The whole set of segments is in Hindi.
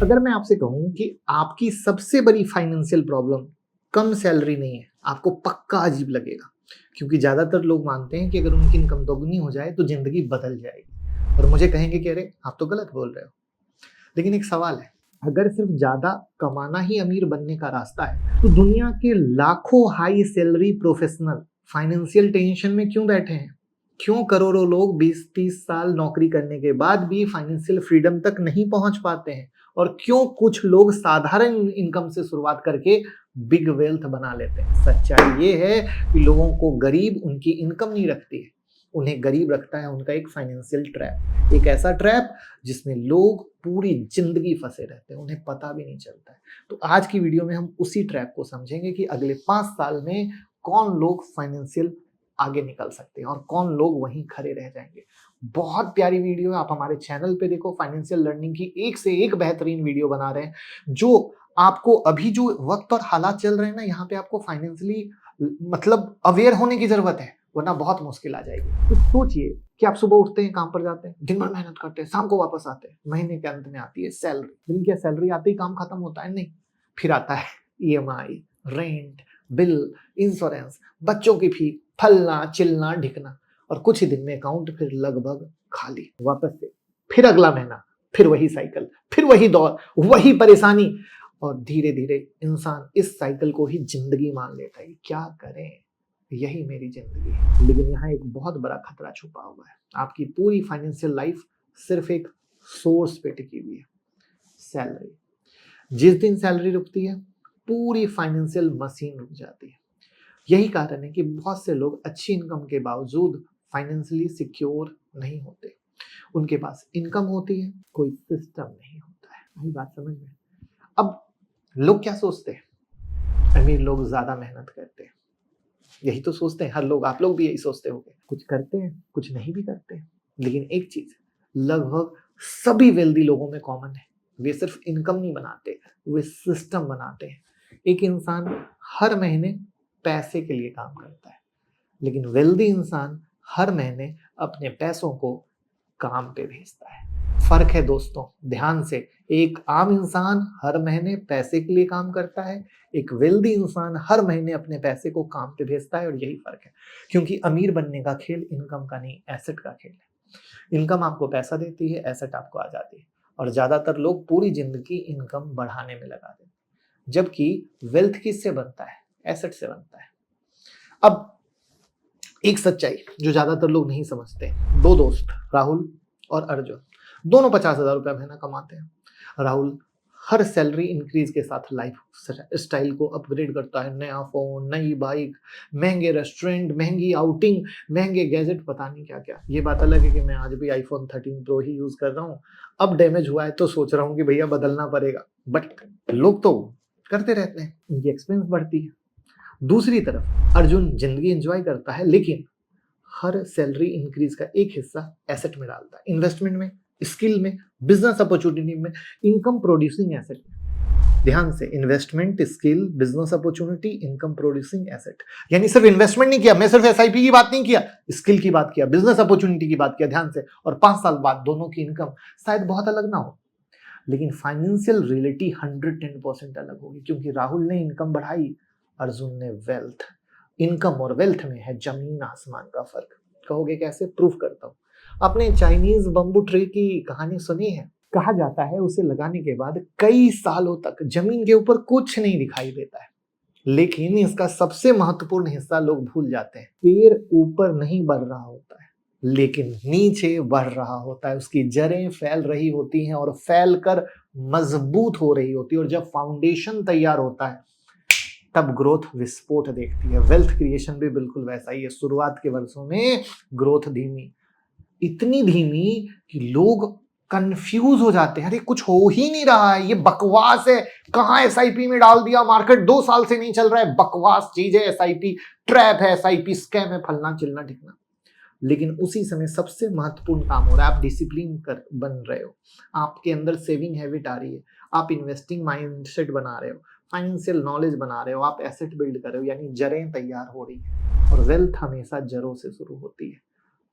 अगर मैं आपसे कहूं कि आपकी सबसे बड़ी फाइनेंशियल प्रॉब्लम कम सैलरी नहीं है, आपको पक्का अजीब लगेगा, क्योंकि ज्यादातर लोग मानते हैं कि अगर उनकी इनकम दोगुनी हो जाए तो जिंदगी बदल जाएगी, और मुझे कहेंगे कि अरे आप तो गलत बोल रहे हो। लेकिन एक सवाल है, अगर सिर्फ ज्यादा कमाना ही अमीर बनने का रास्ता है तो दुनिया के लाखों high salary professional financial tension में क्यों बैठे हैं? क्यों करोड़ों लोग 20-30 साल नौकरी करने के बाद भी फाइनेंशियल फ्रीडम तक नहीं पहुंच पाते हैं? और क्यों कुछ लोग साधारण इनकम से शुरुआत करके बिग वेल्थ बना लेते हैं? सच्चाई ये है कि लोगों को गरीब उनकी इनकम नहीं रखती है, उन्हें गरीब रखता है उनका एक फाइनेंशियल ट्रैप। एक ऐसा ट्रैप जिसमें लोग पूरी जिंदगी फंसे रहते हैं, उन्हें पता भी नहीं चलता है। तो आज की वीडियो में हम उसी ट्रैप को समझेंगे कि अगले 5 साल में कौन लोग फाइनेंशियल आगे निकल सकते हैं और कौन लोग वहीं खड़े रह जाएंगे। बहुत प्यारी वीडियो है, आप हमारे चैनल पे देखो, फाइनेंशियल लर्निंग की एक से एक बेहतरीन वीडियो बना रहे हैं, जो आपको अभी जो वक्त और हालात चल रहे हैं ना, यहाँ पे आपको फाइनेंशियली मतलब अवेयर होने की जरूरत है, वरना बहुत मुश्किल आ जाएगी। तो सोचिए कि आप सुबह उठते हैं, काम पर जाते हैं, दिन भर मेहनत करते हैं, शाम को वापस आते हैं, महीने के अंत में आती है सैलरी। लेकिन क्या सैलरी आते ही काम खत्म होता है? नहीं, फिर आता है ईएमआई, रेंट, बिल, इंश्योरेंस, बच्चों की फी, फलना चिलना ढिकना, और कुछ ही दिन में अकाउंट फिर लगभग खाली। वापस से फिर अगला महीना, फिर वही साइकिल, फिर वही दौर, वही परेशानी, और धीरे धीरे इंसान इस साइकिल को ही जिंदगी मान लेता है। क्या करें, यही मेरी जिंदगी है। लेकिन यहाँ एक बहुत बड़ा खतरा छुपा हुआ है। आपकी पूरी फाइनेंशियल लाइफ सिर्फ एक सोर्स पे टिकी हुई है, सैलरी। जिस दिन सैलरी रुकती है, पूरी फाइनेंशियल मशीन रुक जाती है। यही कारण है कि बहुत से लोग अच्छी इनकम के बावजूद फाइनेंशियली सिक्योर नहीं होते। उनके पास इनकम होती है, कोई सिस्टम नहीं होता है। वही बात समझ में? अब लोग क्या सोचते हैं? अमीर लोग ज्यादा मेहनत करते हैं, यही तो सोचते हैं हर लोग। आप लोग भी यही सोचते होंगे। कुछ करते हैं, कुछ नहीं भी करते हैं। लेकिन एक चीज लगभग सभी वेल्दी लोगों में कॉमन है, वे सिर्फ इनकम नहीं बनाते, वे सिस्टम बनाते हैं। एक इंसान हर महीने पैसे के लिए काम करता है, लेकिन वेल्दी इंसान हर महीने अपने पैसों को काम पे भेजता है। फर्क है दोस्तों, ध्यान से। एक आम इंसान हर महीने पैसे के लिए काम करता है, एक वेल्दी इंसान हर महीने अपने पैसे को काम पे भेजता है। और यही फर्क है, क्योंकि अमीर बनने का खेल इनकम का नहीं, एसेट का खेल है। इनकम आपको पैसा देती है, एसेट आपको आ जाती है, और ज्यादातर लोग पूरी जिंदगी इनकम बढ़ाने में लगा देते हैं। जबकि वेल्थ किससे बनता है? एसेट से बनता है। अब एक सच्चाई जो ज्यादातर लोग नहीं समझते, दो दोस्त राहुल और अर्जुन, दोनों 50,000 रुपया महीना कमाते हैं। राहुल हर सैलरी इंक्रीज के साथ लाइफ स्टाइल को अपग्रेड करता है, नया फोन, नई बाइक, महंगे रेस्टोरेंट, महंगी आउटिंग, महंगे गैजेट, पता नहीं क्या क्या। ये बात अलग है कि मैं आज भी आईफोन 13 प्रो ही यूज कर रहा हूँ। अब डैमेज हुआ है तो सोच रहा हूँ कि भैया बदलना पड़ेगा, बट लोग तो करते रहते हैं, उनकी एक्सपेंस बढ़ती है। दूसरी तरफ अर्जुन जिंदगी एंजॉय करता है, लेकिन हर सैलरी इंक्रीज का एक हिस्सा एसेट में डालता है, इन्वेस्टमेंट में, स्किल में, बिजनेस अपॉर्चुनिटी में, इनकम प्रोड्यूसिंग एसेट में। ध्यान से, investment, skill, business opportunity, income producing asset. यानी सिर्फ इन्वेस्टमेंट नहीं किया, मैं सिर्फ एसआईपी की बात नहीं किया, स्किल की बात किया, बिजनेस अपॉर्चुनिटी की बात किया, ध्यान से। और 5 साल बाद दोनों की इनकम शायद बहुत अलग ना हो, लेकिन फाइनेंशियल रियलिटी 110% अलग होगी, क्योंकि राहुल ने इनकम बढ़ाई, अर्जुन ने वेल्थ। इनकम और वेल्थ में है जमीन आसमान का फर्क। कहोगे कैसे? प्रूफ करता हूं। आपने चाइनीज बम्बू ट्री की कहानी सुनी है? कहा जाता है उसे लगाने के बाद कई सालों तक जमीन के ऊपर कुछ नहीं दिखाई देता है, लेकिन इसका सबसे महत्वपूर्ण हिस्सा लोग भूल जाते हैं। पेड़ ऊपर नहीं बढ़ रहा होता है, लेकिन नीचे बढ़ रहा होता है। उसकी जड़ें फैल रही होती हैं और फैल कर मजबूत हो रही होती है, और जब फाउंडेशन तैयार होता है तब ग्रोथ विस्फोट देखती है। वेल्थ क्रिएशन भी बिल्कुल वैसा ही है। शुरुआत के वर्षों में ग्रोथ धीमी, इतनी धीमी कि लोग कंफ्यूज हो जाते हैं, अरे कुछ हो ही नहीं रहा है, ये बकवास है, कहां एसआईपी में डाल दिया, मार्केट 2 साल से नहीं चल रहा है, बकवास चीज है एसआईपी, ट्रैप है एसआईपी, स्कैम है, फलना चिलना ढिकना। लेकिन उसी समय सबसे महत्वपूर्ण काम हो रहा है, आप डिसिप्लिन कर बन रहे हो, आपके अंदर सेविंग हैबिट आ रही है, आप इन्वेस्टिंग माइंडसेट बना रहे हो, फाइनेंशियल नॉलेज बना रहे हो, आप एसेट बिल्ड कर रहे हो, यानी जड़ें तैयार हो रही है। और वेल्थ हमेशा जड़ों से शुरू होती है,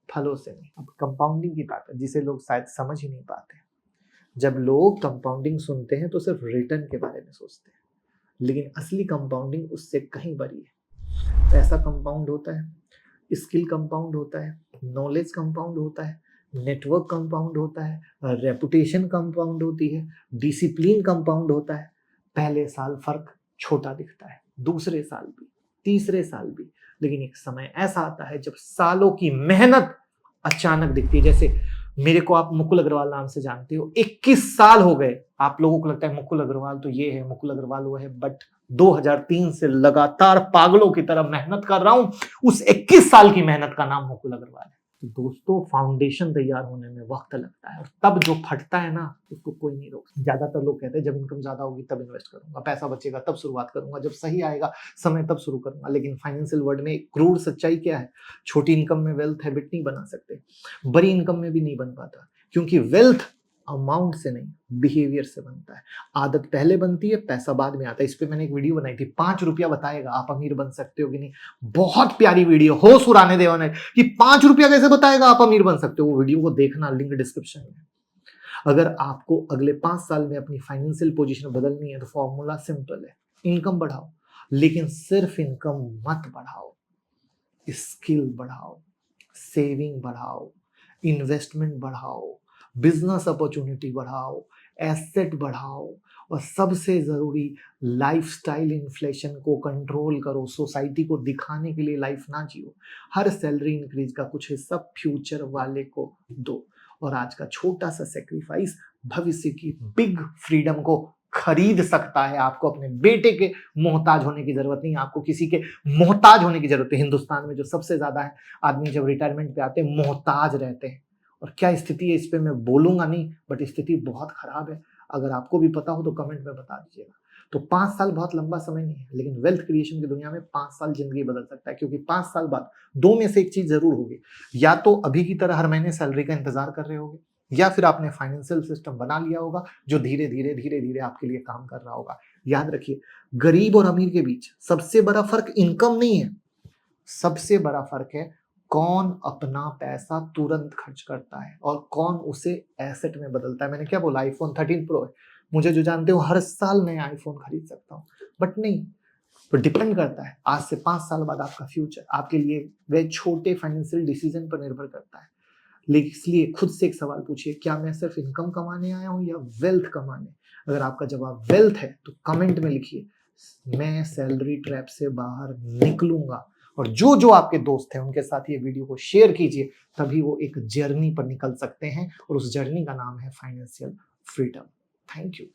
फलों से नहीं। अब कंपाउंडिंग की ताकत, जिसे लोग शायद समझ ही नहीं पाते। जब लोग कंपाउंडिंग सुनते हैं तो सिर्फ रिटर्न के बारे में सोचते हैं, लेकिन असली कंपाउंडिंग उससे कहीं बड़ी है। पैसा कंपाउंड होता है, स्किल कंपाउंड होता है, नॉलेज कंपाउंड होता है, नेटवर्क कंपाउंड होता है, रेपुटेशन कंपाउंड होती है, डिसिप्लिन कंपाउंड होता है। पहले साल फर्क छोटा दिखता है, दूसरे साल भी, तीसरे साल भी, लेकिन एक समय ऐसा आता है जब सालों की मेहनत अचानक दिखती है। जैसे मेरे को आप मुकुल अग्रवाल नाम से जानते हो, 21 साल हो गए। आप लोगों को लगता है मुकुल अग्रवाल तो ये है, मुकुल अग्रवाल वो है, बट 2003 से लगातार पागलों की तरह मेहनत कर रहा हूं। उस 21 साल की मेहनत का नाम मुकुल अग्रवाल है। तो दोस्तों, फाउंडेशन तैयार होने में वक्त लगता है, और तब जो फटता है ना, उसको कोई नहीं रोक सकता। ज्यादातर लोग कहते हैं जब इनकम ज्यादा होगी तब इन्वेस्ट करूंगा, पैसा बचेगा तब शुरुआत करूंगा, जब सही आएगा समय तब शुरू करूंगा। लेकिन फाइनेंशियल वर्ल्ड में एक क्रूर सच्चाई क्या है? छोटी इनकम में वेल्थ हैबिट नहीं बना सकते, बड़ी इनकम में भी नहीं बन पाता, क्योंकि वेल्थ अमाउंट से नहीं, बिहेवियर से बनता है। आदत पहले बनती है, पैसा बाद में आता है। इस पे मैंने एक वीडियो बनाई थी, 5 रुपया बताएगा आप अमीर बन सकते हो कि नहीं। बहुत प्यारी वीडियो, होश उड़ाने देवा ने कि 5 रुपया कैसे बताएगा आप अमीर बन सकते हो। वो वीडियो को देखना, लिंक डिस्क्रिप्शन में। अगर आपको अगले 5 साल में अपनी फाइनेंशियल पोजीशन बदलनी है तो फॉर्मूला सिंपल है, इनकम बढ़ाओ, लेकिन सिर्फ इनकम मत बढ़ाओ, स्किल बढ़ाओ, सेविंग बढ़ाओ, इन्वेस्टमेंट बढ़ाओ, बिजनेस अपॉर्चुनिटी बढ़ाओ, एसेट बढ़ाओ, और सबसे जरूरी लाइफस्टाइल इन्फ्लेशन को कंट्रोल करो। सोसाइटी को दिखाने के लिए लाइफ ना जियो। हर सैलरी इंक्रीज का कुछ हिस्सा फ्यूचर वाले को दो, और आज का छोटा सा सेक्रीफाइस भविष्य की बिग फ्रीडम को खरीद सकता है। आपको अपने बेटे के मोहताज होने की जरूरत नहीं, आपको किसी के मोहताज होने की जरूरत है। हिंदुस्तान में जो सबसे ज्यादा है, आदमी जब रिटायरमेंट पे आते हैं मोहताज रहते हैं। और क्या स्थिति है इस पे मैं बोलूंगा नहीं, बट स्थिति बहुत खराब है। अगर आपको भी पता हो तो कमेंट में बता दीजिएगा। तो 5 साल बहुत लंबा समय नहीं है, लेकिन वेल्थ क्रिएशन की दुनिया में 5 साल जिंदगी बदल सकता है, क्योंकि 5 साल बाद दो में से एक चीज जरूर होगी। या तो अभी की तरह हर महीने सैलरी का इंतजार कर रहे होगे, या फिर आपने फाइनेंशियल सिस्टम बना लिया होगा जो धीरे धीरे धीरे धीरे आपके लिए काम कर रहा होगा। याद रखिए, गरीब और अमीर के बीच सबसे बड़ा फर्क इनकम नहीं है, सबसे बड़ा फर्क है कौन अपना पैसा तुरंत खर्च करता है और कौन उसे एसेट में बदलता है। मैंने क्या बोला, आईफोन 13 प्रो है, मुझे जो जानते हो हर साल नया आईफोन खरीद सकता हूँ, बट नहीं। तो डिपेंड करता है आज से 5 साल बाद आपका फ्यूचर आपके लिए वे छोटे फाइनेंशियल डिसीजन पर निर्भर करता है। लेकिन इसलिए खुद से एक सवाल पूछिए, क्या मैं सिर्फ इनकम कमाने आया हूँ या वेल्थ कमाने? अगर आपका जवाब वेल्थ है तो कमेंट में लिखिए, मैं सैलरी ट्रैप से बाहर निकलूंगा। और जो जो आपके दोस्त हैं उनके साथ ये वीडियो को शेयर कीजिए, तभी वो एक जर्नी पर निकल सकते हैं, और उस जर्नी का नाम है फाइनेंशियल फ्रीडम। Thank you.